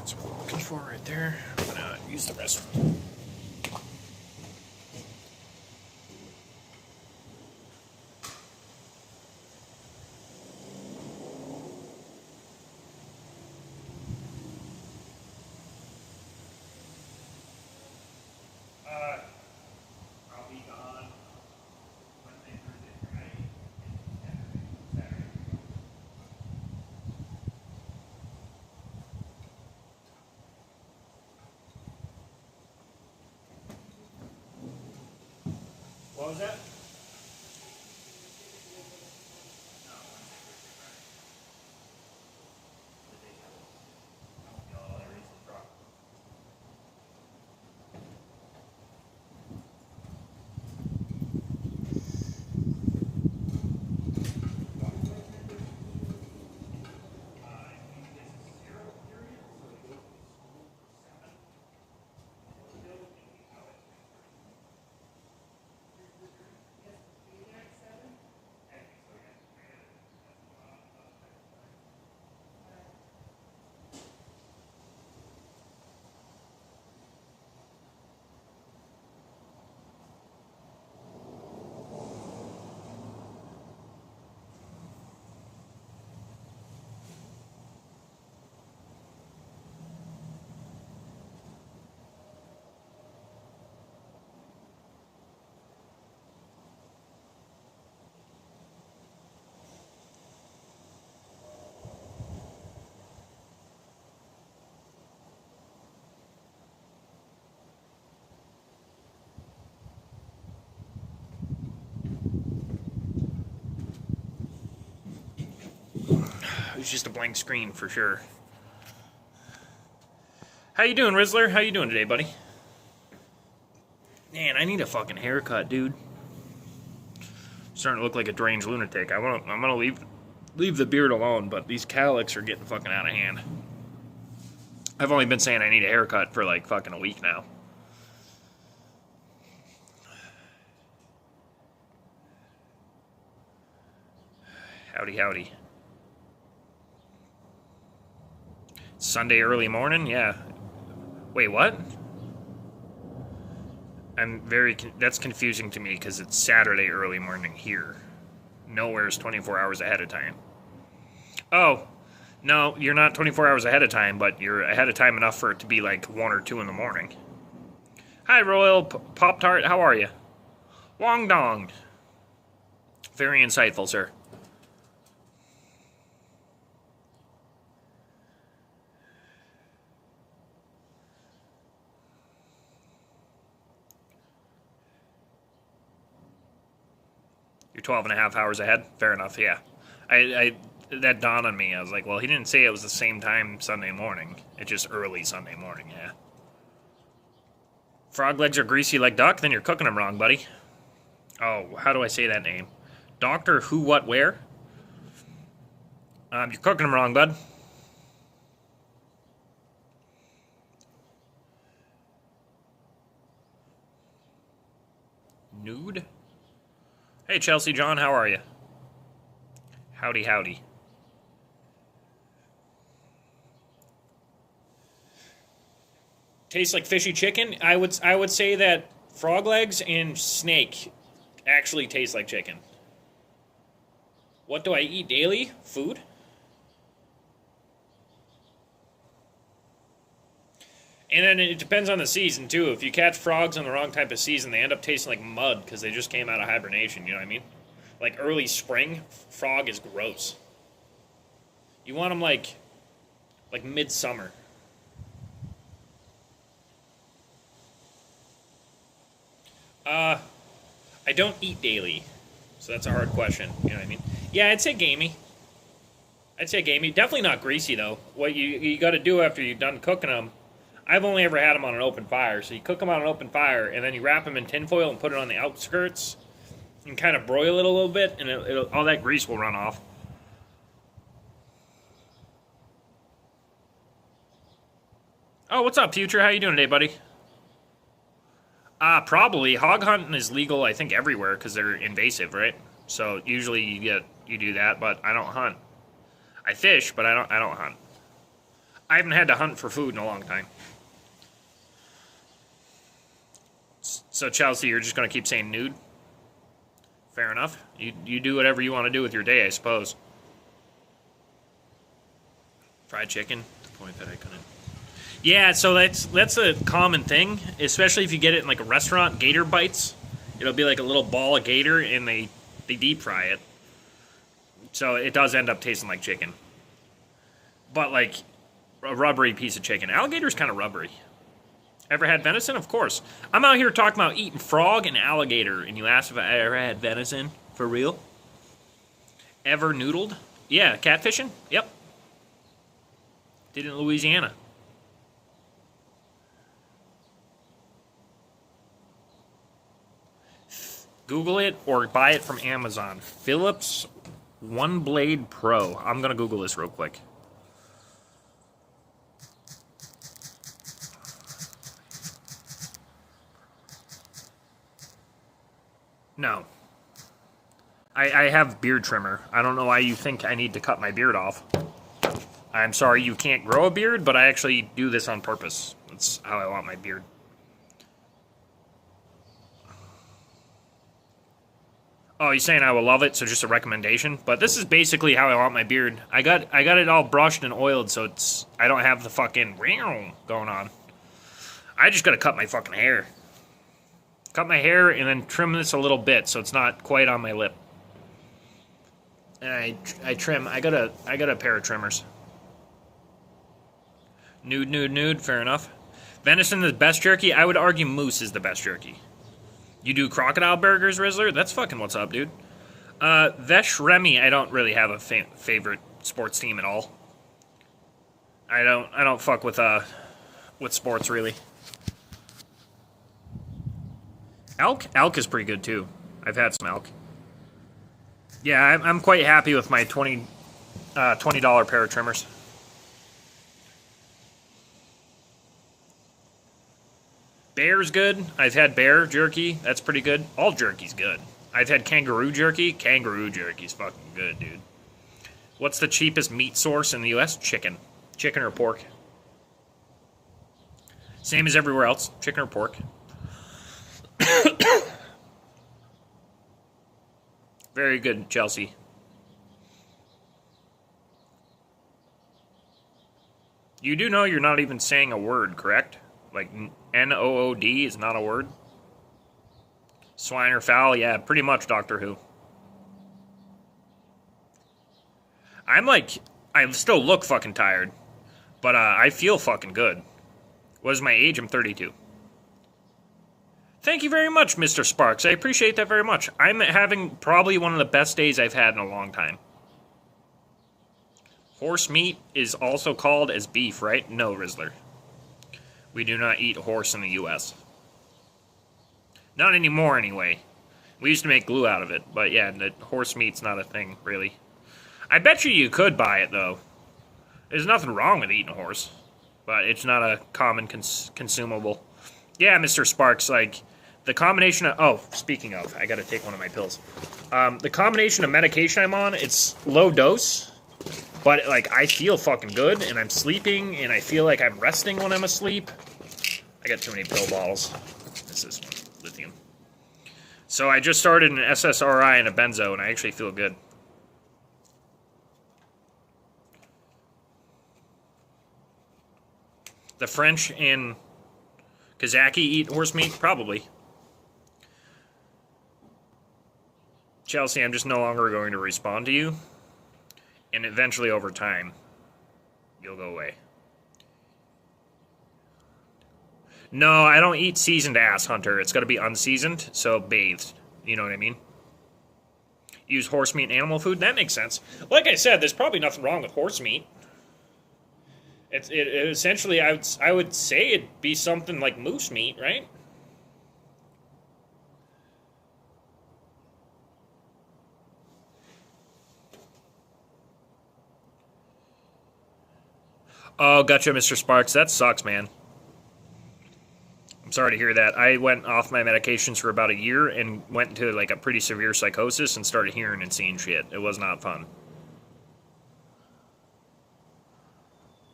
That's what we're looking for right there. I'm gonna use the restroom. I'll be gone Wednesday, Thursday, Friday, and Saturday. What was that? No, Wednesday, Thursday, Friday. The day I won't be all that reason to drop. It was just a blank screen for sure. How you doing, Rizzler? How you doing today, buddy? Man, I need a fucking haircut, dude. Starting to look like a deranged lunatic. I'm gonna leave the beard alone, but these cowlicks are getting fucking out of hand. I've only been saying I need a haircut for like fucking a week now. Howdy, howdy. Sunday early morning? Yeah. Wait, what? That's confusing to me because it's Saturday early morning here. Nowhere's 24 hours ahead of time. Oh, no, you're not 24 hours ahead of time, but you're ahead of time enough for it to be like 1 or 2 in the morning. Hi, Royal Pop-Tart, how are you? Wong Dong. Very insightful, sir. You're 12 and a half hours ahead? Fair enough, yeah. That dawned on me. I was like, well, he didn't say it was the same time Sunday morning. It's just early Sunday morning, yeah. Frog legs are greasy like duck? Then you're cooking them wrong, buddy. Oh, how do I say that name? Doctor Who, What, Where? You're cooking them wrong, bud. Nude? Hey, Chelsea John, how are you? Howdy, howdy. Tastes like fishy chicken? I would say that frog legs and snake actually taste like chicken. What do I eat daily? Food? And then it depends on the season, too. If you catch frogs on the wrong type of season, they end up tasting like mud because they just came out of hibernation, you know what I mean? Like early spring, frog is gross. You want them like midsummer. I don't eat daily, so that's a hard question, you know what I mean? Yeah, I'd say gamey. Definitely not greasy, though. What you got to do after you're done cooking them, I've only ever had them on an open fire. So you cook them on an open fire, and then you wrap them in tinfoil and put it on the outskirts, and kind of broil it a little bit, and all that grease will run off. Oh, what's up, Future? How you doing today, buddy? Probably. Hog hunting is legal, I think, everywhere because they're invasive, right? So usually you do that, but I don't hunt. I fish, but I don't hunt. I haven't had to hunt for food in a long time. So Chelsea, you're just gonna keep saying nude? Fair enough. You do whatever you want to do with your day, I suppose. Fried chicken. The point that I couldn't. Yeah, so that's a common thing, especially if you get it in like a restaurant. Gator bites. It'll be like a little ball of gator, and they deep fry it. So it does end up tasting like chicken, but like a rubbery piece of chicken. Alligator's kind of rubbery. Ever had venison? Of course. I'm out here talking about eating frog and alligator, and you asked if I ever had venison. For real? Ever noodled? Yeah, catfishing? Yep. Did it in Louisiana. Google it or buy it from Amazon. Philips One Blade Pro. I'm going to Google this real quick. No. I have beard trimmer. I don't know why you think I need to cut my beard off. I'm sorry you can't grow a beard, but I actually do this on purpose. That's how I want my beard. Oh, you're saying I will love it, so just a recommendation? But this is basically how I want my beard. I got it all brushed and oiled, so I don't have the fucking going on. I just gotta cut my fucking hair. Cut my hair and then trim this a little bit so it's not quite on my lip. And I trim. I got a pair of trimmers. Nude. Fair enough. Venison is the best jerky. I would argue moose is the best jerky. You do crocodile burgers, Rizzler? That's fucking what's up, dude. Vesh Remy, I don't really have a favorite sports team at all. I don't fuck with sports really. Elk is pretty good too. I've had some elk. Yeah, I'm quite happy with my $20 pair of trimmers. Bear's good. I've had bear jerky. That's pretty good. All jerky's good. I've had kangaroo jerky. Kangaroo jerky's fucking good, dude. What's the cheapest meat source in the U.S.? Chicken. Chicken or pork. Same as everywhere else. Chicken or pork. Very good, Chelsea. You do know you're not even saying a word, correct? Like, N-O-O-D is not a word? Swine or fowl? Yeah, pretty much, Doctor Who. I still look fucking tired. But, I feel fucking good. What is my age? I'm 32. Thank you very much, Mr. Sparks. I appreciate that very much. I'm having probably one of the best days I've had in a long time. Horse meat is also called as beef, right? No, Rizzler. We do not eat horse in the U.S. Not anymore, anyway. We used to make glue out of it, but yeah, the horse meat's not a thing, really. I bet you could buy it, though. There's nothing wrong with eating a horse, but it's not a common consumable. Yeah, Mr. Sparks, like, the combination of... Oh, speaking of, I gotta take one of my pills. The combination of medication I'm on, it's low dose, but, like, I feel fucking good, and I'm sleeping, and I feel like I'm resting when I'm asleep. I got too many pill bottles. This is one, lithium. So I just started an SSRI and a benzo, and I actually feel good. The French and Kazaki eat horse meat? Probably. Chelsea, I'm just no longer going to respond to you. And eventually, over time, you'll go away. No, I don't eat seasoned ass, Hunter. It's got to be unseasoned, so bathed. You know what I mean? Use horse meat and animal food? That makes sense. Like I said, there's probably nothing wrong with horse meat. It essentially, I would say it'd be something like moose meat, right? Oh, gotcha, Mr. Sparks. That sucks, man. I'm sorry to hear that. I went off my medications for about a year and went into like a pretty severe psychosis and started hearing and seeing shit. It was not fun.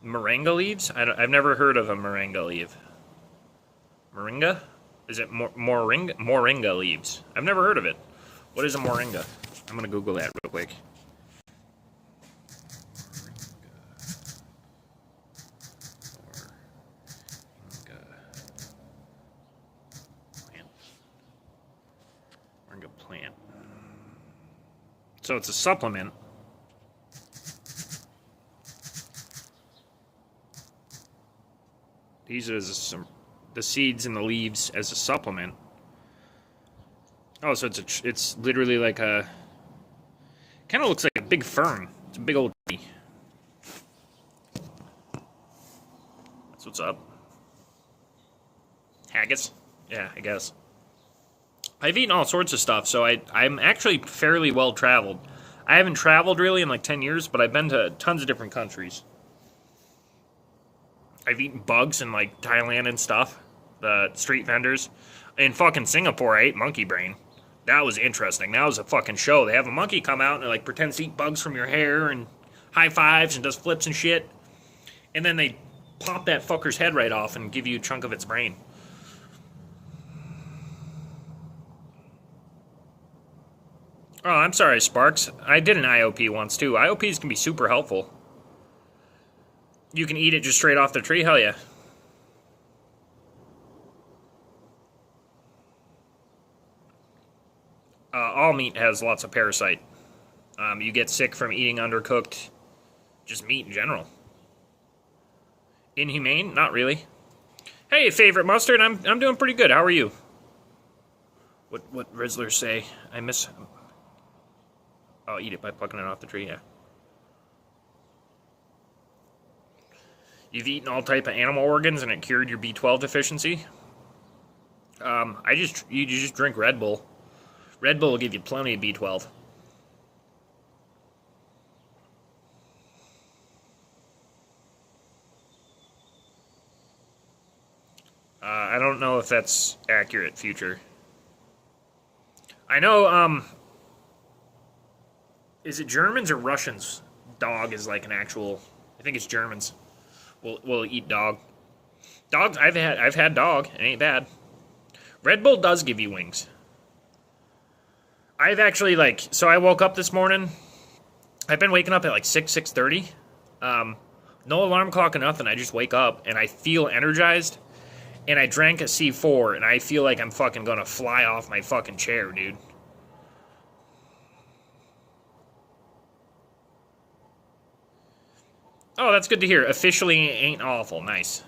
Moringa leaves? I've never heard of a moringa leaf. Moringa? Is it moringa leaves? I've never heard of it. What is a moringa? I'm gonna Google that real quick. Moringa plant. So it's a supplement. These are the seeds and the leaves as a supplement. Oh, so it's literally like a, kind of looks like a big fern. It's a big old tree. That's what's up. Haggis? Yeah, I guess. I've eaten all sorts of stuff, so I'm actually fairly well traveled. I haven't traveled really in like 10 years, but I've been to tons of different countries. I've eaten bugs in like Thailand and stuff. The street vendors. In fucking Singapore, I ate monkey brain. That was interesting. That was a fucking show. They have a monkey come out and it like pretends to eat bugs from your hair and high fives and does flips and shit. And then they pop that fucker's head right off and give you a chunk of its brain. Oh, I'm sorry, Sparks. I did an IOP once too. IOPs can be super helpful. You can eat it just straight off the tree? Hell yeah. All meat has lots of parasite. You get sick from eating undercooked, just meat in general. Inhumane? Not really. Hey, favorite mustard, I'm doing pretty good. How are you? What Rizzlers say? I miss. I'll eat it by plucking it off the tree. Yeah. You've eaten all type of animal organs and it cured your B12 deficiency. You just drink Red Bull. Red Bull will give you plenty of B12. I don't know if that's accurate, Future. I know, is it Germans or Russians? Dog is like an actual, I think it's Germans. We'll eat dog. Dogs, I've had dog. It ain't bad. Red Bull does give you wings. I've actually so I woke up this morning. I've been waking up at like 6:30. No alarm clock or nothing. I just wake up and I feel energized. And I drank a C4 and I feel like I'm fucking gonna fly off my fucking chair, dude. Oh, that's good to hear. Officially ain't awful. Nice.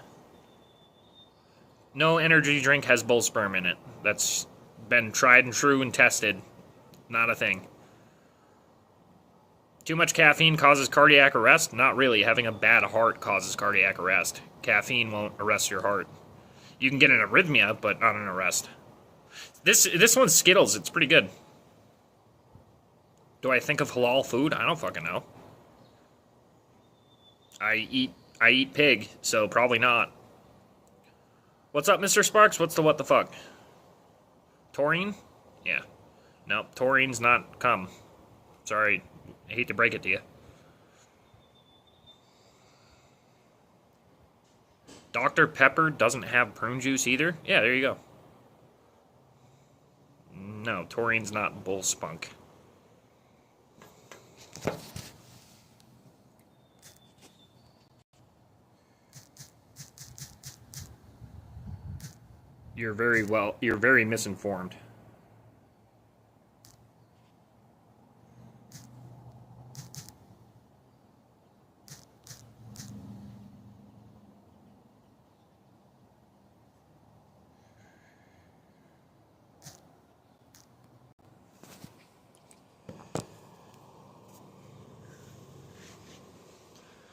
No energy drink has bull sperm in it. That's been tried and true and tested. Not a thing. Too much caffeine causes cardiac arrest? Not really. Having a bad heart causes cardiac arrest. Caffeine won't arrest your heart. You can get an arrhythmia, but not an arrest. This one's Skittles. It's pretty good. Do I think of halal food? I don't fucking know. I eat pig, so probably not. What's up, Mr. Sparks? What's the what the fuck? Taurine? Yeah. Nope, taurine's not cum. Sorry, I hate to break it to you. Dr. Pepper doesn't have prune juice either? Yeah, there you go. No, taurine's not bull spunk. You're very misinformed.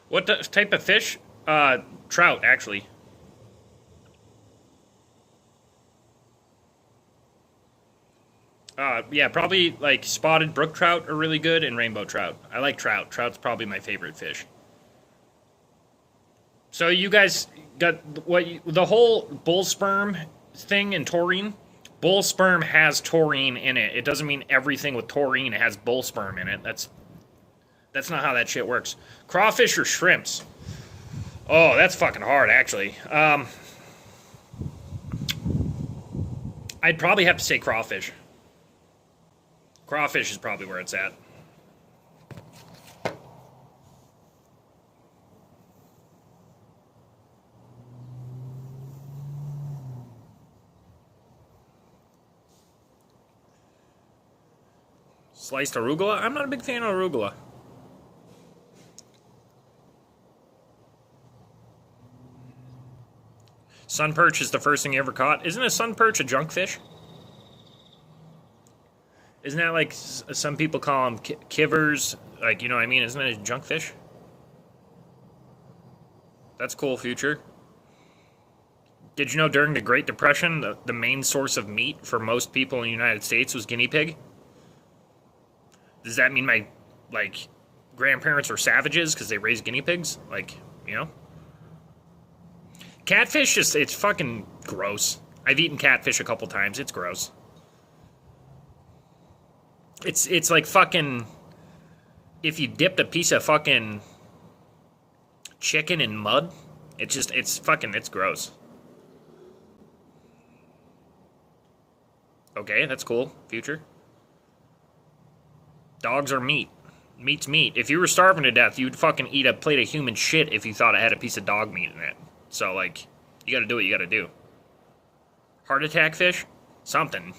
What type of fish? Trout, actually. Yeah, probably like spotted brook trout are really good and rainbow trout. I like trout. Trout's probably my favorite fish. So you guys got the whole bull sperm thing in taurine? Bull sperm has taurine in it. It doesn't mean everything with taurine has bull sperm in it. That's not how that shit works. Crawfish or shrimps? Oh, that's fucking hard, actually. I'd probably have to say crawfish. Crawfish is probably where it's at. Sliced arugula? I'm not a big fan of arugula. Sun perch is the first thing you ever caught. Isn't a sun perch a junk fish? Isn't that like some people call them kivers? Like, you know what I mean? Isn't it a junk fish? That's cool, future. Did you know during the Great Depression, the main source of meat for most people in the United States was guinea pig? Does that mean my, like, grandparents were savages because they raised guinea pigs? Like, you know? Catfish, just, it's fucking gross. I've eaten catfish a couple times. It's gross. It's like fucking, if you dipped a piece of fucking chicken in mud, it's gross. Okay, that's cool. Future. Dogs are meat. Meat's meat. If you were starving to death, you'd fucking eat a plate of human shit if you thought it had a piece of dog meat in it. So, like, you gotta do what you gotta do. Heart attack fish? Something.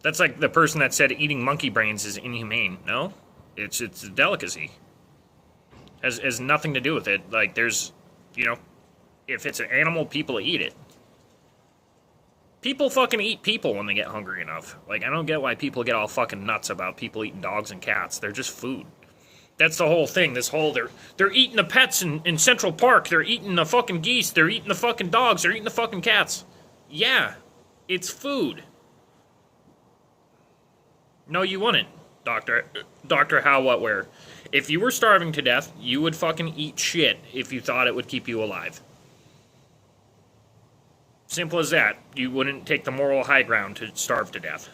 That's like the person that said eating monkey brains is inhumane. No? It's a delicacy. Has nothing to do with it. Like, there's, you know, if it's an animal, people eat it. People fucking eat people when they get hungry enough. Like, I don't get why people get all fucking nuts about people eating dogs and cats. They're just food. That's the whole thing. This whole, they're eating the pets in Central Park. They're eating the fucking geese. They're eating the fucking dogs. They're eating the fucking cats. Yeah, it's food. No, you wouldn't, Doctor How, What, Where. If you were starving to death, you would fucking eat shit if you thought it would keep you alive. Simple as that. You wouldn't take the moral high ground to starve to death.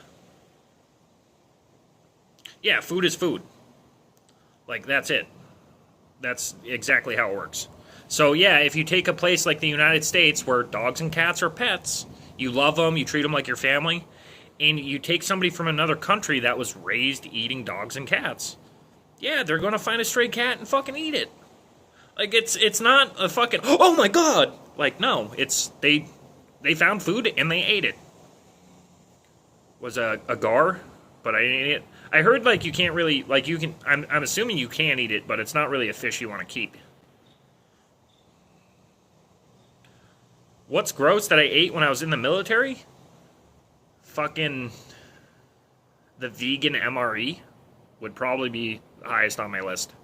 Yeah, food is food. Like, that's it. That's exactly how it works. So, yeah, if you take a place like the United States where dogs and cats are pets, you love them, you treat them like your family, and you take somebody from another country that was raised eating dogs and cats, yeah, they're going to find a stray cat and fucking eat it. Like, it's not a fucking, oh my god! Like, no, it's, they found food and they ate it. Was a gar, but I didn't eat it. I heard, like, you can't really, like, you can, I'm assuming you can eat it, but it's not really a fish you want to keep. What's gross that I ate when I was in the military? Fucking the vegan MRE would probably be highest on my list.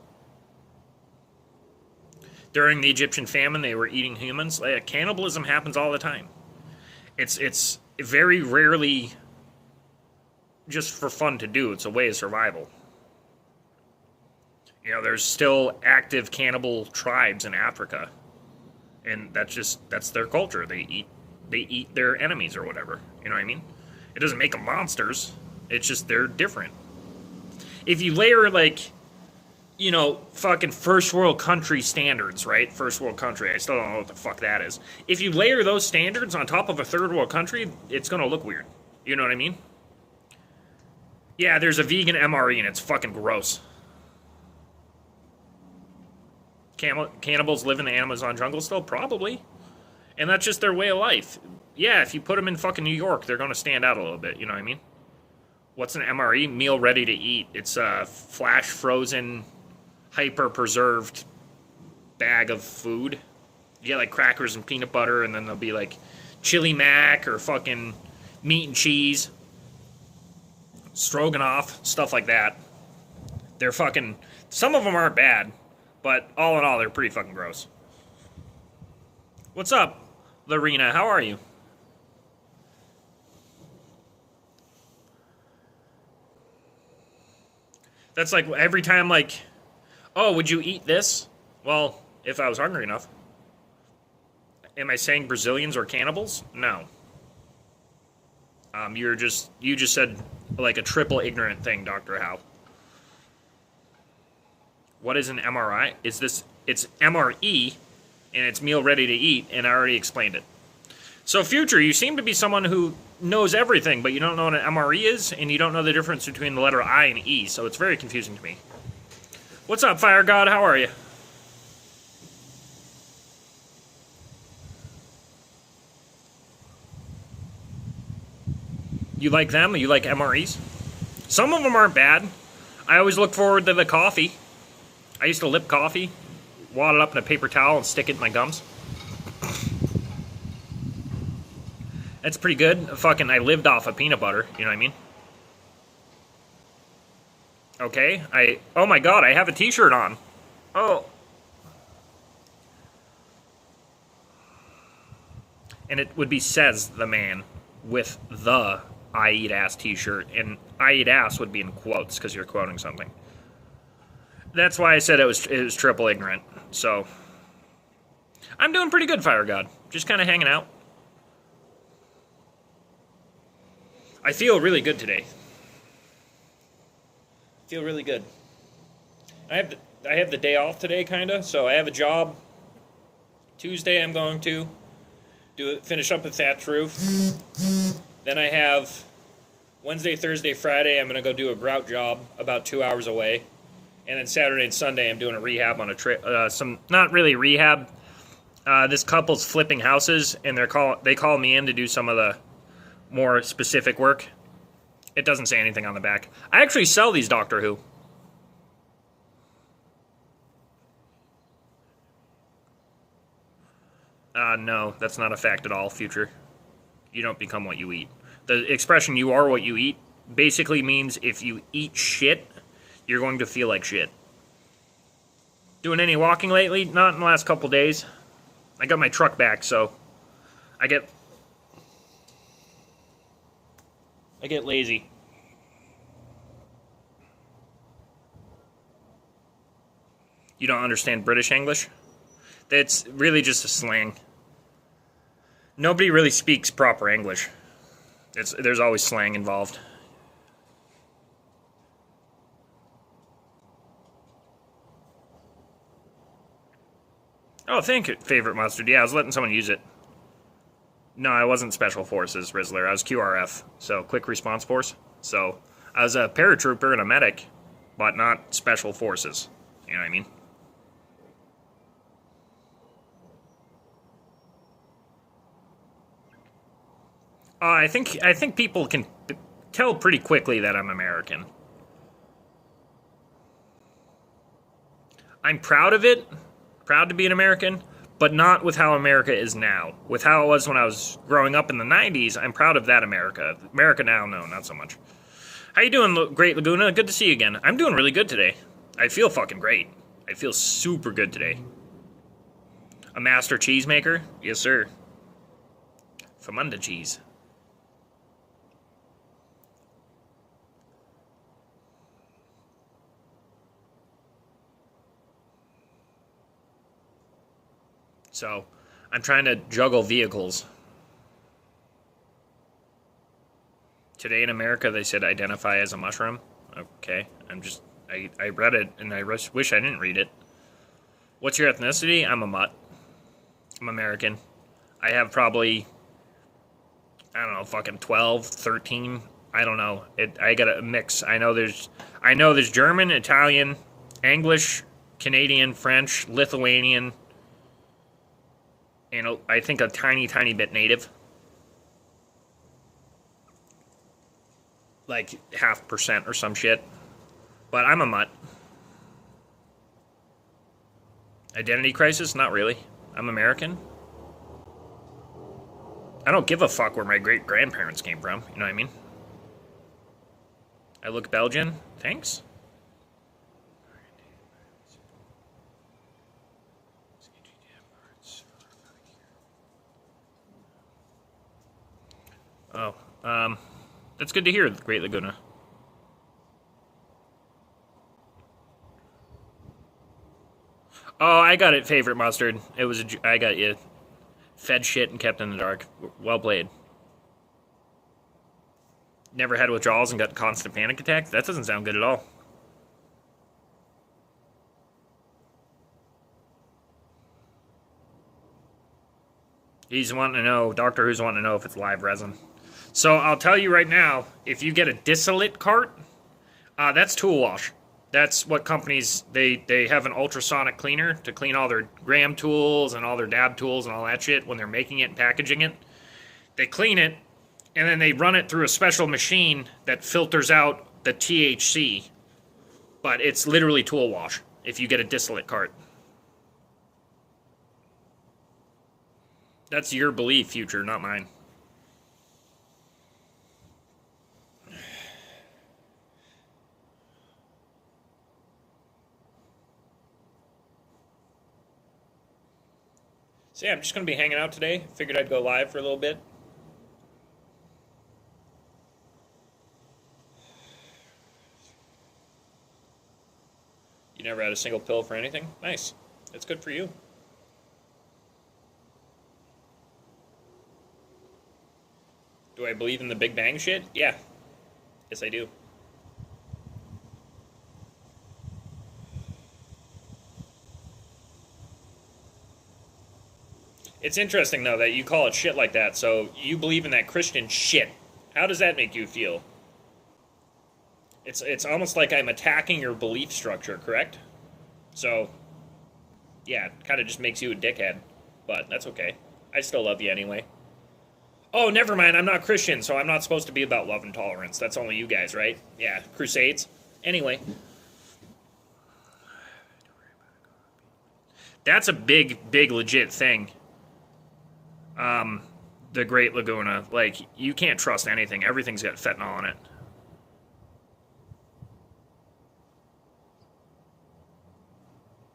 During the Egyptian famine, they were eating humans. Like, cannibalism happens all the time. It's very rarely just for fun to do. It's a way of survival. You know, there's still active cannibal tribes in Africa, and that's their culture. They eat their enemies or whatever. You know what I mean? It doesn't make them monsters. It's just they're different. If you layer, like, you know, fucking first world country standards, right? First world country. I still don't know what the fuck that is. If you layer those standards on top of a third world country, it's gonna look weird. You know what I mean? Yeah, there's a vegan MRE and it's fucking gross. Cannibals live in the Amazon jungle still? Probably. And that's just their way of life. Yeah, if you put them in fucking New York, they're going to stand out a little bit, you know what I mean? What's an MRE? Meal ready to eat. It's a flash frozen, hyper preserved bag of food. You get like crackers and peanut butter, and then there'll be like chili mac or fucking meat and cheese, stroganoff, stuff like that. They're fucking, some of them aren't bad, but all in all, they're pretty fucking gross. What's up, Lorena? How are you? That's like every time, like, oh, would you eat this? Well, if I was hungry enough. Am I saying Brazilians are cannibals? No. You just said like a triple ignorant thing, Dr. Howe. What is an MRI? It's MRE, and it's meal ready to eat, and I already explained it. So, Future, you seem to be someone who knows everything, but you don't know what an MRE is, and you don't know the difference between the letter I and E, so it's very confusing to me. What's up, Fire God? How are you? You like them? You like MREs? Some of them aren't bad. I always look forward to the coffee. I used to lip coffee, wad it up in a paper towel, and stick it in my gums. That's pretty good. Fucking, I lived off of peanut butter. You know what I mean? Okay. Oh my god, I have a t-shirt on. Oh. And it would be says the man with the I eat ass t-shirt. And I eat ass would be in quotes because you're quoting something. That's why I said it was triple ignorant. So, I'm doing pretty good, Fire God. Just kind of hanging out. I feel really good today. Feel really good. I have the day off today, kinda. So I have a job. Tuesday I'm going to finish up a thatch roof. Then I have Wednesday, Thursday, Friday. I'm gonna go do a grout job about 2 hours away. And then Saturday and Sunday, I'm doing a rehab on a trip. Not really rehab. This couple's flipping houses, and they call me in to do some of the more specific work. It doesn't say anything on the back. I actually sell these Doctor Who. No, that's not a fact at all, Future. You don't become what you eat. The expression "you are what you eat" basically means if you eat shit, you're going to feel like shit. Doing any walking lately? Not in the last couple days. I got my truck back, so I get lazy. You don't understand British English? That's really just a slang. Nobody really speaks proper English. There's always slang involved. Oh, thank you, favorite mustard. Yeah, I was letting someone use it. No, I wasn't Special Forces, Rizzler. I was QRF, so Quick Response Force. So I was a paratrooper and a medic, but not Special Forces. You know what I mean? I think people can tell pretty quickly that I'm American. I'm proud of it, proud to be an American, but not with how America is now. With how it was when I was growing up in the 90s, I'm proud of that America. America now, no, not so much. How you doing, Great Laguna? Good to see you again. I'm doing really good today. I feel fucking great. I feel super good today. A master cheesemaker? Yes, sir. Famunda cheese. So, I'm trying to juggle vehicles. Today in America, they said identify as a mushroom. Okay, I read it, and I wish I didn't read it. What's your ethnicity? I'm a mutt. I'm American. I have probably, I don't know, fucking 12, 13. I don't know. I got a mix. I know there's German, Italian, English, Canadian, French, Lithuanian, and I think a tiny bit native. Like 0.5% or some shit. But I'm a mutt. Identity crisis? Not really. I'm American. I don't give a fuck where my great-grandparents came from. You know what I mean? I look Belgian. Thanks. Oh, that's good to hear, Great Laguna. Oh, I got it, favorite mustard. I got you. Fed shit and kept in the dark. Well played. Never had withdrawals and got constant panic attacks? That doesn't sound good at all. He's wanting to know, Doctor Who's wanting to know if it's live resin. So I'll tell you right now, if you get a distillate cart, that's tool wash. That's what companies, they have an ultrasonic cleaner to clean all their gram tools and all their dab tools and all that shit when they're making it and packaging it. They clean it, and then they run it through a special machine that filters out the THC. But it's literally tool wash if you get a distillate cart. That's your belief, Future, not mine. So yeah, I'm just going to be hanging out today. Figured I'd go live for a little bit. You never had a single pill for anything? Nice. That's good for you. Do I believe in the Big Bang shit? Yeah. Yes, I do. It's interesting, though, that you call it shit like that. So you believe in that Christian shit. How does that make you feel? It's almost like I'm attacking your belief structure, correct? So, yeah, it kind of just makes you a dickhead. But that's okay. I still love you anyway. Oh, never mind. I'm not Christian, so I'm not supposed to be about love and tolerance. That's only you guys, right? Yeah, Crusades. Anyway. That's a big, big legit thing. The Great Laguna. Like, you can't trust anything. Everything's got fentanyl in it.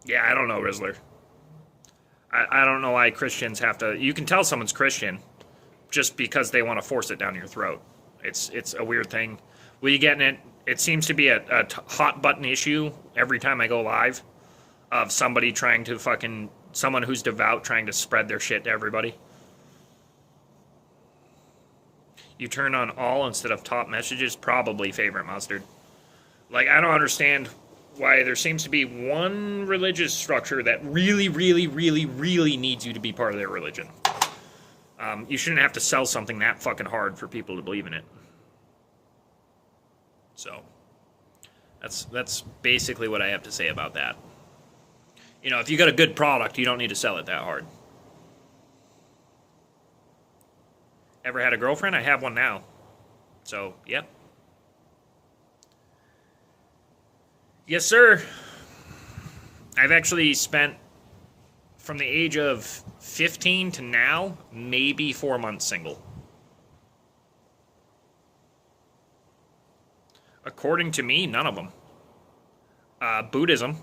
Yeah, I don't know, Rizzler. I don't know why Christians have to... You can tell someone's Christian just because they want to force it down your throat. It's a weird thing. Will you get in it? It seems to be a hot button issue every time I go live of somebody trying to fucking... Someone who's devout trying to spread their shit to everybody. You turn on all instead of top messages? Probably favorite mustard. Like, I don't understand why there seems to be one religious structure that really, really, really, really needs you to be part of their religion. You shouldn't have to sell something that fucking hard for people to believe in it. So, that's basically what I have to say about that. You know, if you got a good product, you don't need to sell it that hard. Ever had a girlfriend? I have one now. So, yep. Yes, sir. I've actually spent, from the age of 15 to now, maybe 4 months single. According to me, none of them. Buddhism.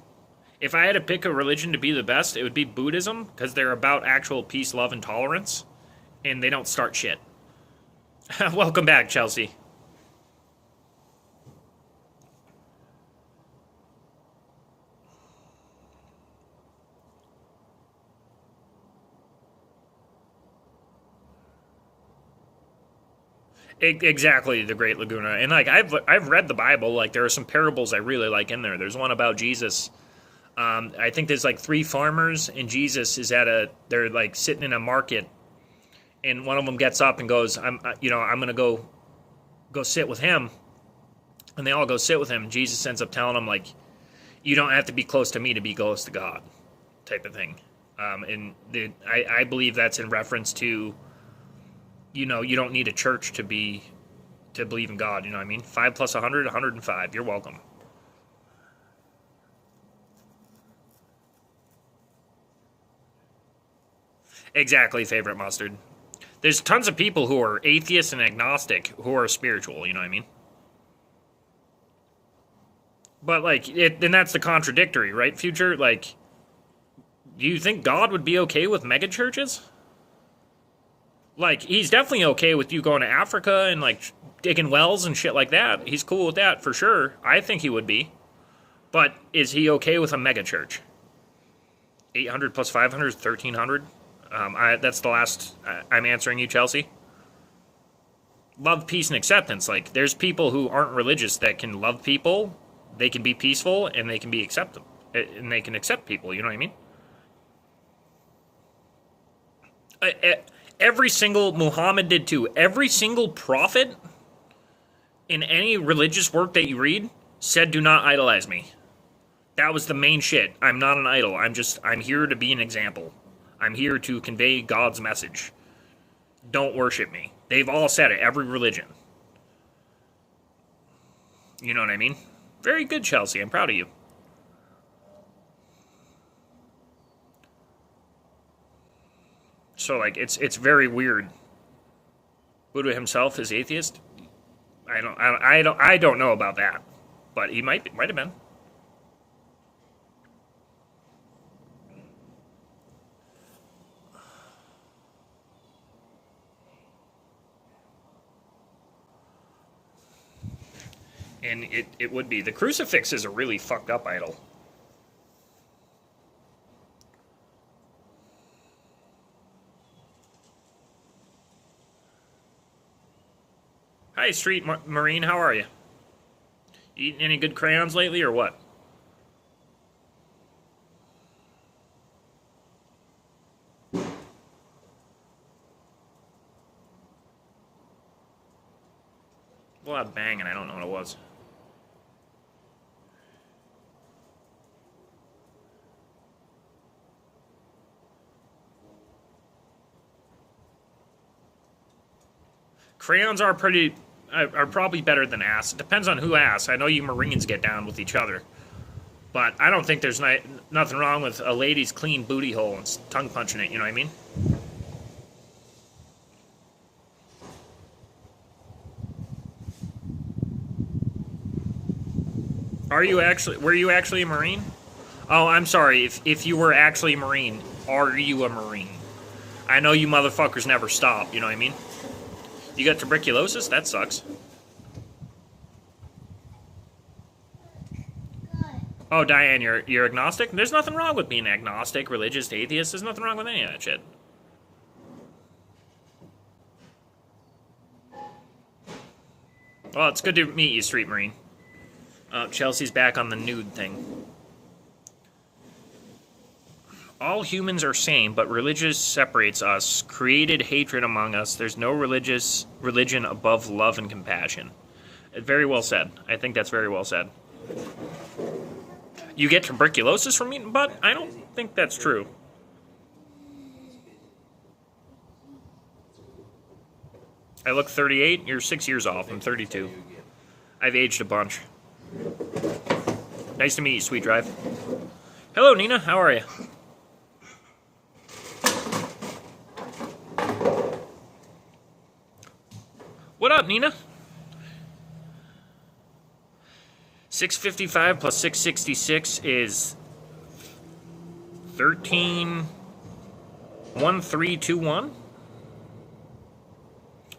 If I had to pick a religion to be the best, it would be Buddhism, because they're about actual peace, love, and tolerance, and they don't start shit. Welcome back, Chelsea. Exactly, the Great Laguna. And like I've read the Bible. Like there are some parables I really like in there. There's one about Jesus. I think there's like 3 farmers, and Jesus is they're like sitting in a market, and one of them gets up and goes, I'm gonna go sit with him, and they all go sit with him. Jesus ends up telling them, like, you don't have to be close to me to be close to God, type of thing. I believe that's in reference to, you don't need a church to believe in God. You know what I mean? 5 plus 100, 105. You're welcome. Exactly, favorite mustard. There's tons of people who are atheists and agnostic who are spiritual, you know what I mean? But, like, and that's the contradictory, right, Future? Like, do you think God would be okay with megachurches? Like, he's definitely okay with you going to Africa and, like, digging wells and shit like that. He's cool with that, for sure. I think he would be. But is he okay with a megachurch? 800 plus 500 is 1,300. That's the last I'm answering you, Chelsea. Love, peace, and acceptance. Like, there's people who aren't religious that can love people, they can be peaceful, and they can be acceptable, and they can accept people. You know what I mean? Every single Muhammad did too. Every single prophet in any religious work that you read said, "Do not idolize me." That was the main shit. I'm not an idol. I'm here to be an example. I'm here to convey God's message. Don't worship me. They've all said it, every religion. You know what I mean? Very good, Chelsea. I'm proud of you. So, like, it's very weird. Buddha himself is atheist. I don't know about that, but he might have been. And it would be. The crucifix is a really fucked up idol. Hi, Street Marine. How are you? Eating any good crayons lately or what? A lot of banging. I don't know what it was. Crayons are probably better than ass. It depends on who asks. I know you Marines get down with each other, but I don't think there's nothing wrong with a lady's clean booty hole and tongue punching it. You know what I mean? Were you actually a Marine? Oh, I'm sorry. If you were actually a Marine, are you a Marine? I know you motherfuckers never stop. You know what I mean? You got tuberculosis? That sucks. Oh, Diane, you're agnostic? There's nothing wrong with being agnostic, religious, atheist. There's nothing wrong with any of that shit. Well, it's good to meet you, Street Marine. Chelsea's back on the nude thing. All humans are same, but religion separates us, created hatred among us. There's no religion above love and compassion. Very well said. I think that's very well said. You get tuberculosis from eating butt? I don't think that's true. I look 38. You're 6 years off. I'm 32. I've aged a bunch. Nice to meet you, Sweet Drive. Hello, Nina. How are you? What up, Nina? 655 plus 666 is 131321.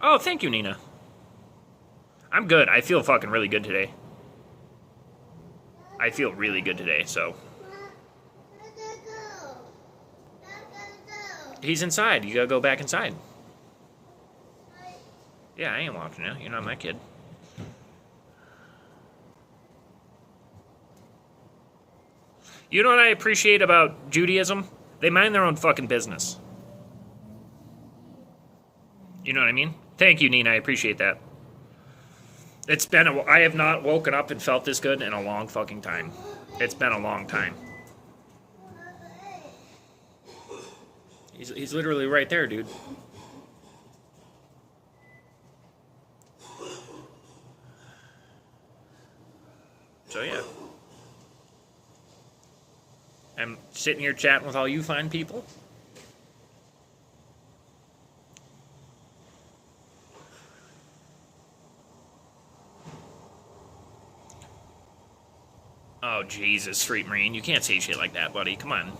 Oh, thank you, Nina. I'm good. I feel fucking really good today. I feel really good today, so. He's inside. You gotta go back inside. Yeah, I ain't watching you. You're not my kid. You know what I appreciate about Judaism? They mind their own fucking business. You know what I mean? Thank you, Nina. I appreciate that. It's been I have not woken up and felt this good in a long fucking time. It's been a long time. He's literally right there, dude. So yeah. I'm sitting here chatting with all you fine people. Oh, Jesus, Street Marine. You can't say shit like that, buddy. Come on.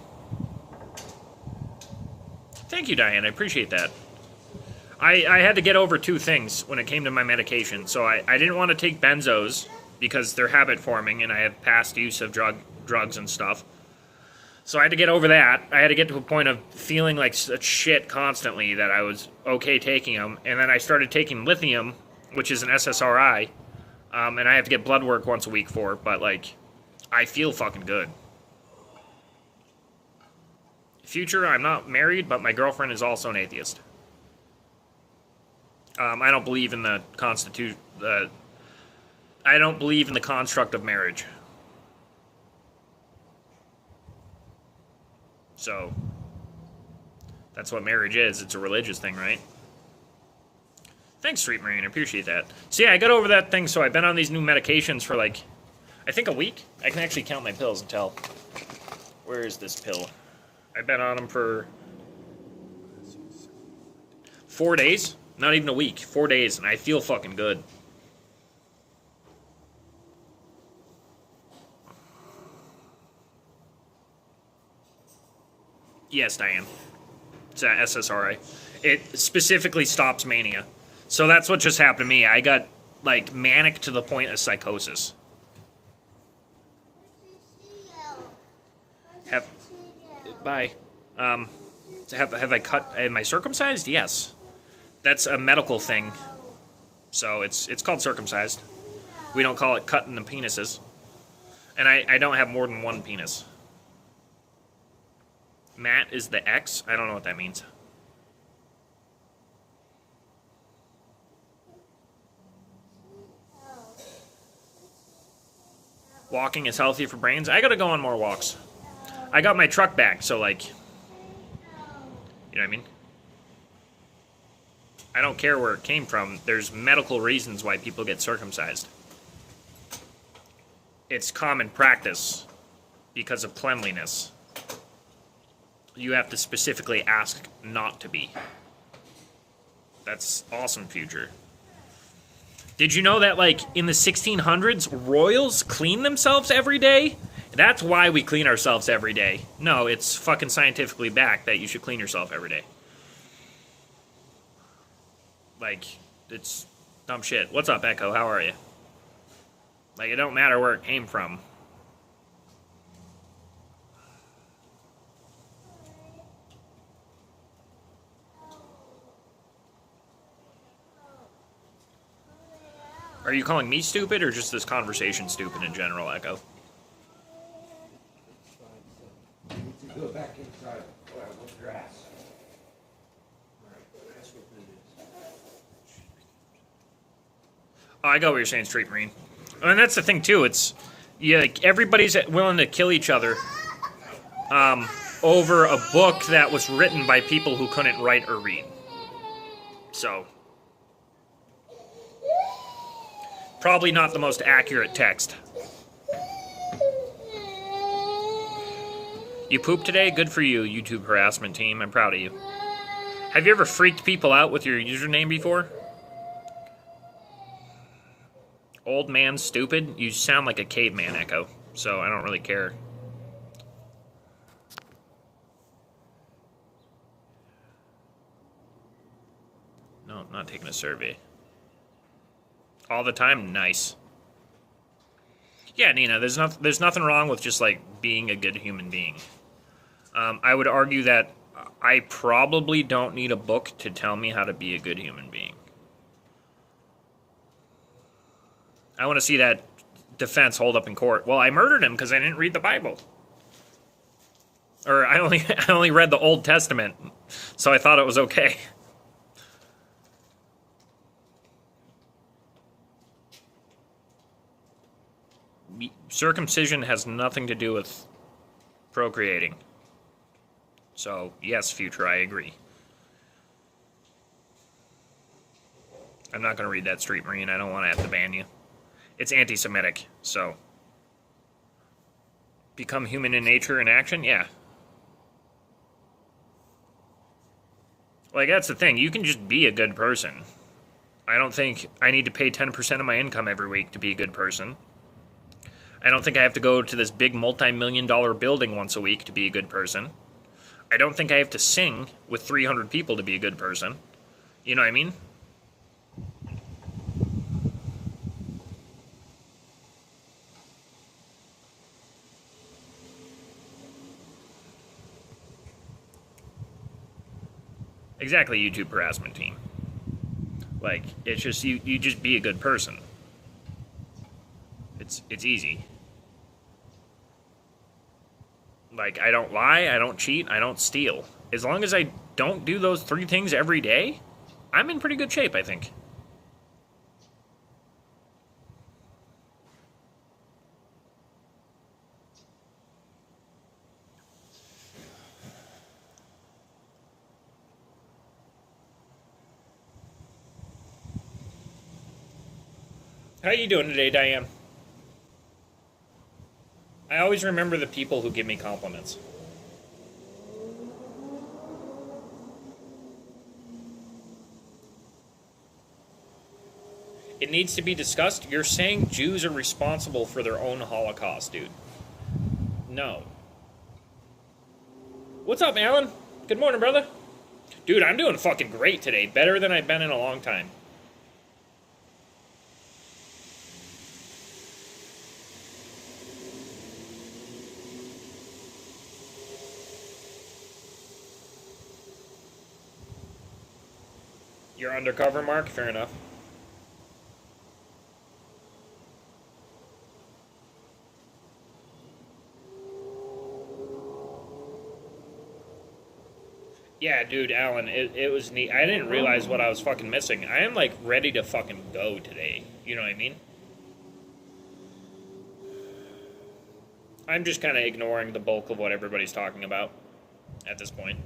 Thank you, Diane. I appreciate that. I had to get over two things when it came to my medication. So I didn't want to take benzos because they're habit forming and I have past use of drugs and stuff. So I had to get over that. I had to get to a point of feeling like such shit constantly that I was okay taking them. And then I started taking lithium, which is an SSRI. And I have to get blood work once a week for it. But, like, I feel fucking good. Future, I'm not married, but my girlfriend is also an atheist. I don't believe in the constitution. I don't believe in the construct of marriage. So that's what marriage is. It's a religious thing, right? Thanks, Street Marine. I appreciate that. So yeah, I got over that thing. So I've been on these new medications for like, I think a week. I can actually count my pills and tell. Where is this pill? I've been on them for 4 days. Not even a week. 4 days, and I feel fucking good. Yes, Diane. It's a SSRI. It specifically stops mania. So that's what just happened to me. I got, like, manic to the point of psychosis. Bye. Have I cut? Am I circumcised? Yes. That's a medical thing. So it's called circumcised. We don't call it cutting the penises. And I don't have more than one penis. Matt is the X? I don't know what that means. Walking is healthy for brains. I gotta go on more walks. I got my truck back, so like, you know what I mean? I don't care where it came from. There's medical reasons why people get circumcised. It's common practice because of cleanliness. You have to specifically ask not to be. That's awesome, Future. Did you know that, like, in the 1600s, royals clean themselves every day? That's why we clean ourselves every day. No, it's fucking scientifically backed that you should clean yourself every day. Like, it's dumb shit. What's up, Echo? How are you? Like, it don't matter where it came from. Are you calling me stupid or just this conversation stupid in general, Echo? Go back inside with grass. Oh, I got what you're saying, Street Marine. And that's the thing, too. It's, yeah, like, everybody's willing to kill each other over a book that was written by people who couldn't write or read. So, probably not the most accurate text. You pooped today? Good for you, YouTube harassment team. I'm proud of you. Have you ever freaked people out with your username before? Old man stupid? You sound like a caveman, Echo. So I don't really care. No, I'm not taking a survey. All the time? Nice. Yeah, Nina, there's nothing wrong with just, like, being a good human being. I would argue that I probably don't need a book to tell me how to be a good human being. I want to see that defense hold up in court. Well, I murdered him because I didn't read the Bible. Or I only read the Old Testament, so I thought it was okay. Circumcision has nothing to do with procreating. So, yes, Future, I agree. I'm not going to read that, Street Marine. I don't want to have to ban you. It's anti-Semitic, so. Become human in nature in action? Yeah. Like, that's the thing. You can just be a good person. I don't think I need to pay 10% of my income every week to be a good person. I don't think I have to go to this big multi-million-dollar building once a week to be a good person. I don't think I have to sing with 300 people to be a good person. You know what I mean? Exactly, YouTube harassment team. Like, it's just, you just be a good person. It's easy. Like, I don't lie, I don't cheat, I don't steal. As long as I don't do those 3 things every day, I'm in pretty good shape, I think. How you doing today, Diane? I always remember the people who give me compliments. It needs to be discussed. You're saying Jews are responsible for their own Holocaust, dude. No. What's up, Alan? Good morning, brother. Dude, I'm doing fucking great today. Better than I've been in a long time. You're undercover, Mark? Fair enough. Yeah, dude, Alan, it was neat. I didn't realize what I was fucking missing. I am, like, ready to fucking go today. You know what I mean? I'm just kind of ignoring the bulk of what everybody's talking about at this point.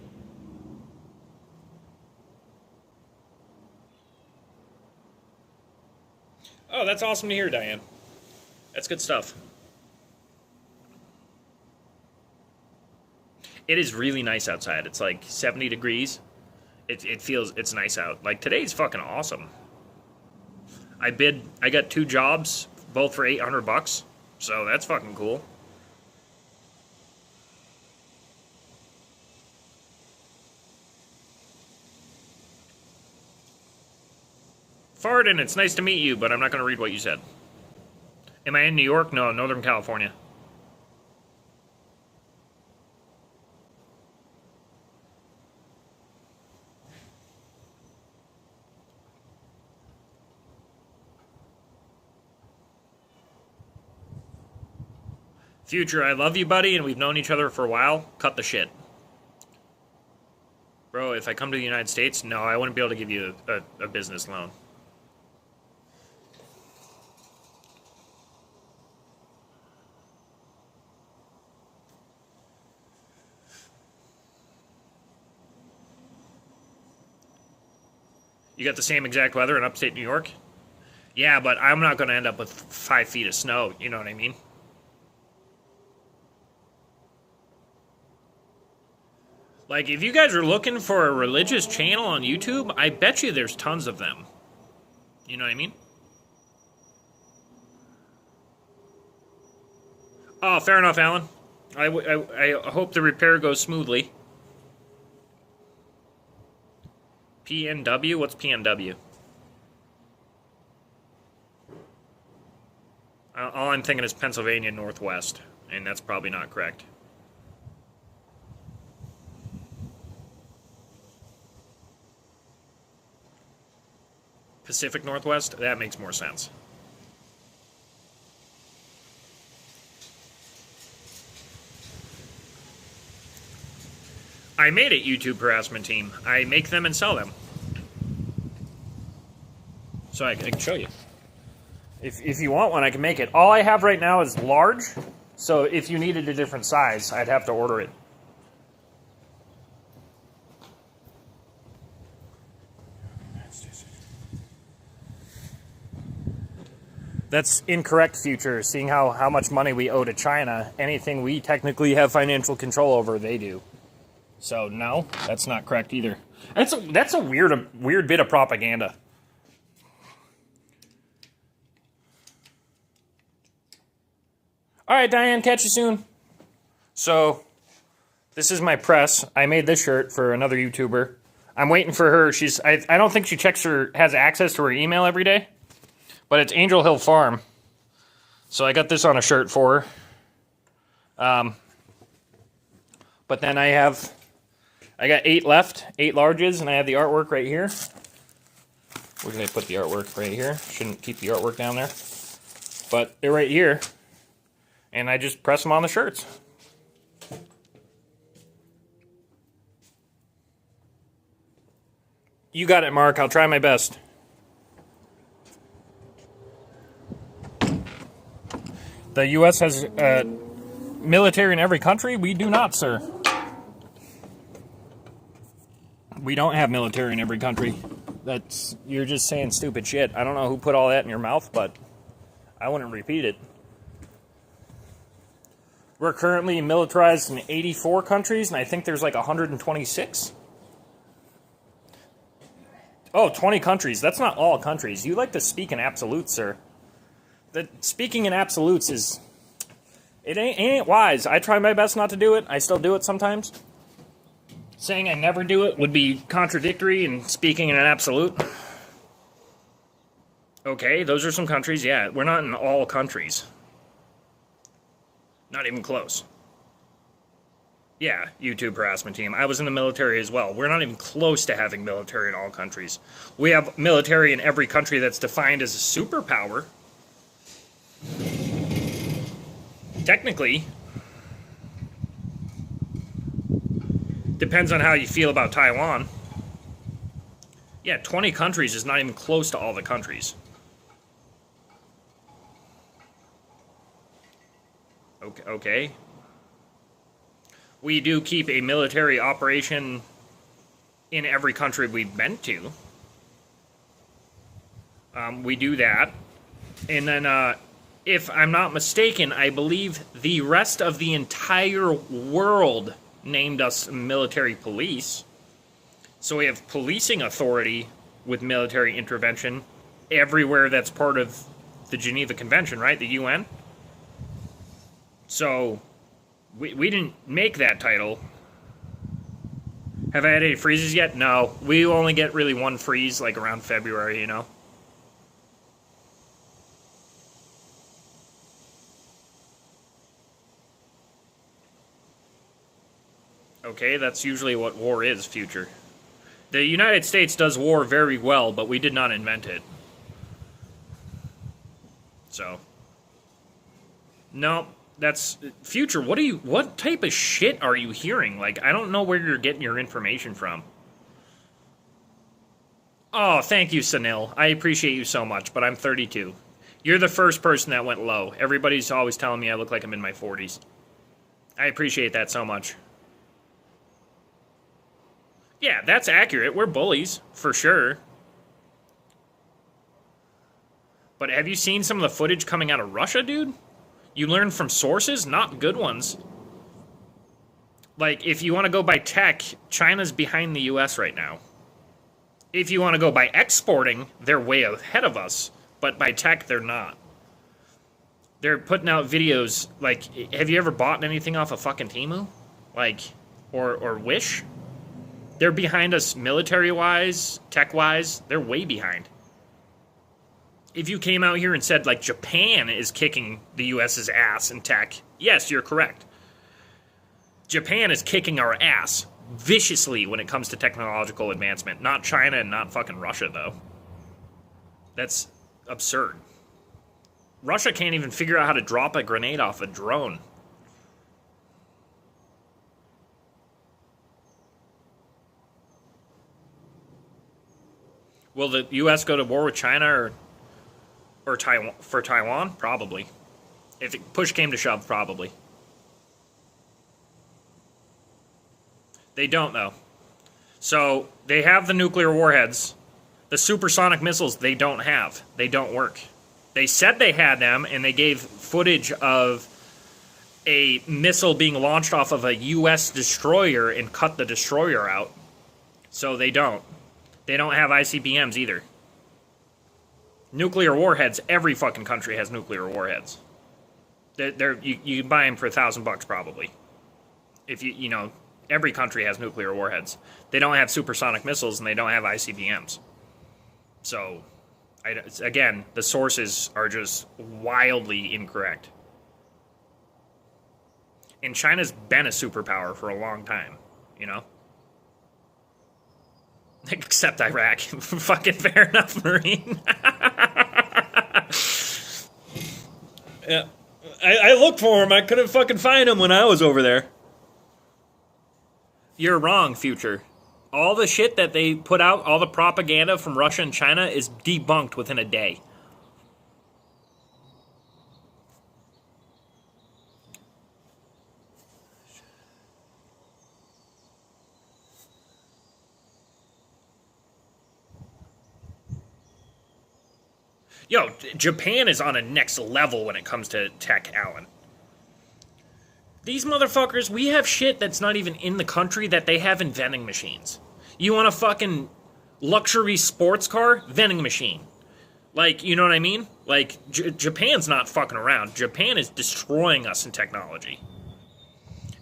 Oh, that's awesome to hear, Diane. That's good stuff. It is really nice outside. It's like 70 degrees. It's nice out. Like, today's fucking awesome. I got 2 jobs, both for $800, so that's fucking cool. Farden, it's nice to meet you, but I'm not going to read what you said. Am I in New York? No, Northern California. Future, I love you, buddy, and we've known each other for a while. Cut the shit. Bro, if I come to the United States, no, I wouldn't be able to give you a business loan. You got the same exact weather in upstate New York? Yeah, but I'm not going to end up with 5 feet of snow, you know what I mean? Like, if you guys are looking for a religious channel on YouTube, I bet you there's tons of them. You know what I mean? Oh, fair enough, Alan. I hope the repair goes smoothly. PNW? What's PNW? All I'm thinking is Pennsylvania Northwest, and that's probably not correct. Pacific Northwest? That makes more sense. I made a YouTube harassment team. I make them and sell them. So I can show you. If you want one, I can make it. All I have right now is large, so if you needed a different size, I'd have to order it. That's incorrect, Future. Seeing how much money we owe to China, anything we technically have financial control over, they do. So no, that's not correct either. That's a weird bit of propaganda. All right, Diane, catch you soon. So, this is my press. I made this shirt for another YouTuber. I'm waiting for her. I don't think she has access to her email every day, but it's Angel Hill Farm. So I got this on a shirt for her. But then I got 8 left, 8 larges, and I have the artwork right here. We're going to put the artwork right here. Shouldn't keep the artwork down there. But they're right here. And I just press them on the shirts. You got it, Mark. I'll try my best. The U.S. has military in every country? We do not, sir. We don't have military in every country. You're just saying stupid shit. I don't know who put all that in your mouth, but I wouldn't repeat it. We're currently militarized in 84 countries, and I think there's like 126. Oh, 20 countries. That's not all countries. You like to speak in absolutes, sir. Speaking in absolutes is... It ain't wise. I try my best not to do it. I still do it sometimes. Saying I never do it would be contradictory in speaking in an absolute. Okay, those are some countries. Yeah, we're not in all countries. Not even close. Yeah, YouTube harassment team. I was in the military as well. We're not even close to having military in all countries. We have military in every country that's defined as a superpower. Technically. Depends on how you feel about Taiwan. Yeah, 20 countries is not even close to all the countries. Okay. We do keep a military operation in every country we've been to. We do that. And then, if I'm not mistaken, I believe the rest of the entire world named us military police. So we have policing authority with military intervention everywhere that's part of the Geneva Convention, right? The UN. So we didn't make that title. Have I had any freezes yet? No. We only get really one freeze like around February, you know? Okay, that's usually what war is, future. The United States does war very well, but we did not invent it. So. No, that's... Future, what type of shit are you hearing? Like, I don't know where you're getting your information from. Oh, thank you, Sunil. I appreciate you so much, but I'm 32. You're the first person that went low. Everybody's always telling me I look like I'm in my 40s. I appreciate that so much. Yeah, that's accurate. We're bullies, for sure. But have you seen some of the footage coming out of Russia, dude? You learn from sources, not good ones. Like, if you want to go by tech, China's behind the US right now. If you want to go by exporting, they're way ahead of us. But by tech, they're not. They're putting out videos, like, have you ever bought anything off of fucking Temu? Like, or Wish? They're behind us military-wise, tech-wise. They're way behind. If you came out here and said, like, Japan is kicking the US's ass in tech, yes, you're correct. Japan is kicking our ass viciously when it comes to technological advancement. Not China and not fucking Russia, though. That's absurd. Russia can't even figure out how to drop a grenade off a drone. Will the U.S. go to war with China or Taiwan for Taiwan? Probably. If push came to shove, probably. They don't, though. So they have the nuclear warheads. The supersonic missiles they don't have. They don't work. They said they had them, and they gave footage of a missile being launched off of a U.S. destroyer and cut the destroyer out. So they don't. They don't have ICBMs either. Nuclear warheads, every fucking country has nuclear warheads. You can buy them for $1,000 probably. If you know, every country has nuclear warheads. They don't have supersonic missiles and they don't have ICBMs. So, again, the sources are just wildly incorrect. And China's been a superpower for a long time, you know? Except Iraq. Fucking fair enough, Marine. Yeah. I looked for him. I couldn't fucking find him when I was over there. You're wrong, Future. All the shit that they put out, all the propaganda from Russia and China is debunked within a day. Yo, Japan is on a next level when it comes to tech, Alan. These motherfuckers, we have shit that's not even in the country that they have in vending machines. You want a fucking luxury sports car? Vending machine. Like, you know what I mean? Like, Japan's not fucking around. Japan is destroying us in technology.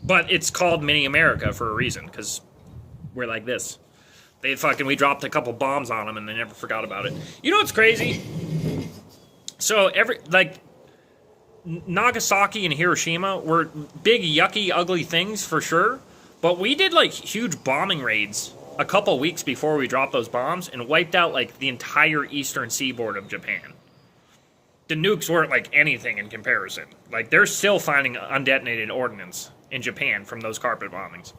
But it's called Mini America for a reason, because we're like this. We dropped a couple bombs on them and they never forgot about it. You know what's crazy? So, Nagasaki and Hiroshima were big, yucky, ugly things for sure, but we did like huge bombing raids a couple weeks before we dropped those bombs and wiped out like the entire eastern seaboard of Japan. The nukes weren't like anything in comparison. Like they're still finding undetonated ordnance in Japan from those carpet bombings.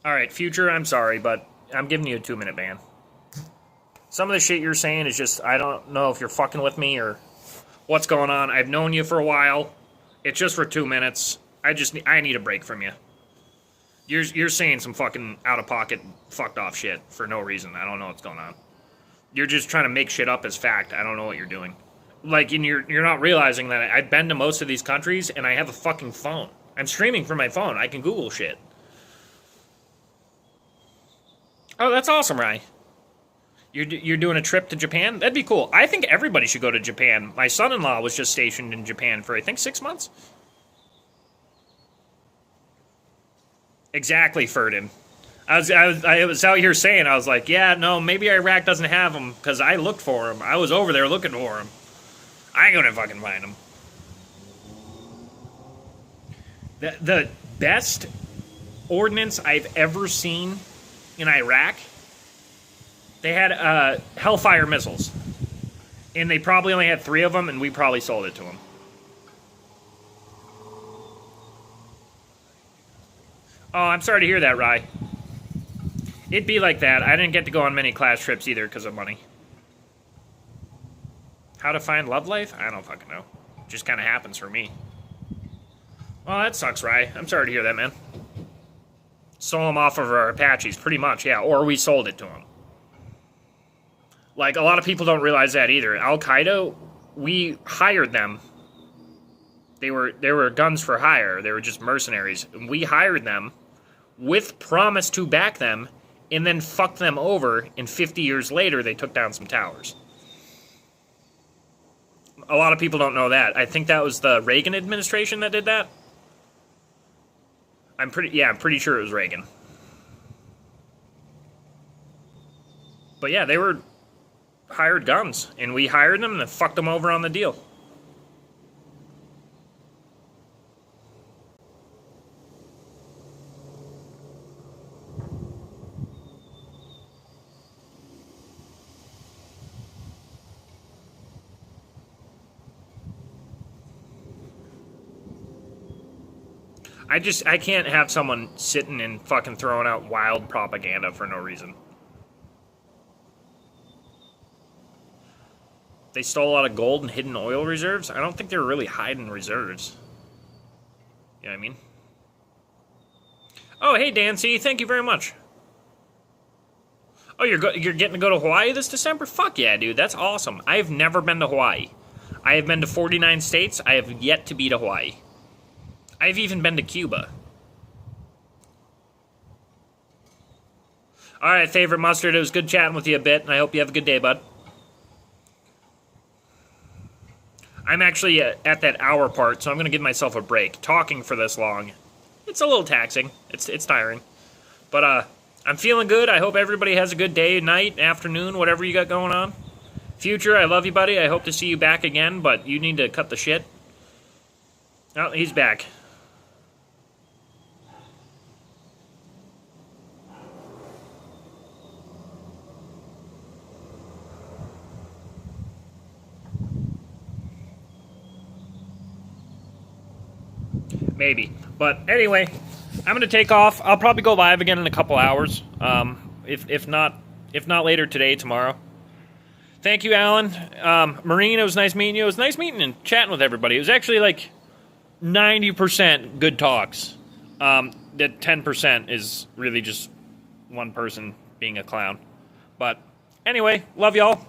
Alright, Future, I'm sorry, but I'm giving you a 2-minute ban. Some of the shit you're saying is just, I don't know if you're fucking with me or what's going on. I've known you for a while. It's just for 2 minutes. I need a break from you. You're saying some fucking out-of-pocket, fucked-off shit for no reason. I don't know what's going on. You're just trying to make shit up as fact. I don't know what you're doing. Like, and you're not realizing that I've been to most of these countries, and I have a fucking phone. I'm streaming from my phone. I can Google shit. Oh, that's awesome, Rye. You're doing a trip to Japan? That'd be cool. I think everybody should go to Japan. My son-in-law was just stationed in Japan for, I think, 6 months. Exactly, Ferdin. I was out here saying, I was like, yeah, no, maybe Iraq doesn't have them, because I looked for them. I was over there looking for them. I ain't gonna fucking find them. The best ordnance I've ever seen in Iraq, they had Hellfire missiles. And they probably only had 3 of them, and we probably sold it to them. Oh, I'm sorry to hear that, Rye. It'd be like that. I didn't get to go on many class trips either because of money. How to find love life? I don't fucking know. It just kind of happens for me. Well, that sucks, Rye. I'm sorry to hear that, man. Stole them off of our Apaches, pretty much, yeah. Or we sold it to them. Like, a lot of people don't realize that either. Al-Qaeda, we hired them. They were guns for hire. They were just mercenaries. We hired them with promise to back them and then fucked them over, and 50 years later, they took down some towers. A lot of people don't know that. I think that was the Reagan administration that did that. I'm pretty sure it was Reagan. But yeah, they were hired guns, and we hired them and then fucked them over on the deal. I can't have someone sitting and fucking throwing out wild propaganda for no reason. They stole a lot of gold and hidden oil reserves? I don't think they were really hiding reserves. You know what I mean? Oh, hey, Dancy. Thank you very much. Oh, you're getting to go to Hawaii this December? Fuck yeah, dude. That's awesome. I have never been to Hawaii. I have been to 49 states. I have yet to be to Hawaii. I've even been to Cuba. Alright, favorite mustard. It was good chatting with you a bit, and I hope you have a good day, bud. I'm actually at that hour part, so I'm going to give myself a break. Talking for this long, it's a little taxing. It's tiring. But I'm feeling good. I hope everybody has a good day, night, afternoon, whatever you got going on. Future, I love you, buddy. I hope to see you back again, but you need to cut the shit. Oh, he's back. Maybe. But anyway, I'm gonna take off. I'll probably go live again in a couple hours. If not later today, tomorrow. Thank you, Alan. Marine, it was nice meeting you. It was nice meeting and chatting with everybody. It was actually like 90% good talks. That 10% is really just one person being a clown. But anyway, love y'all.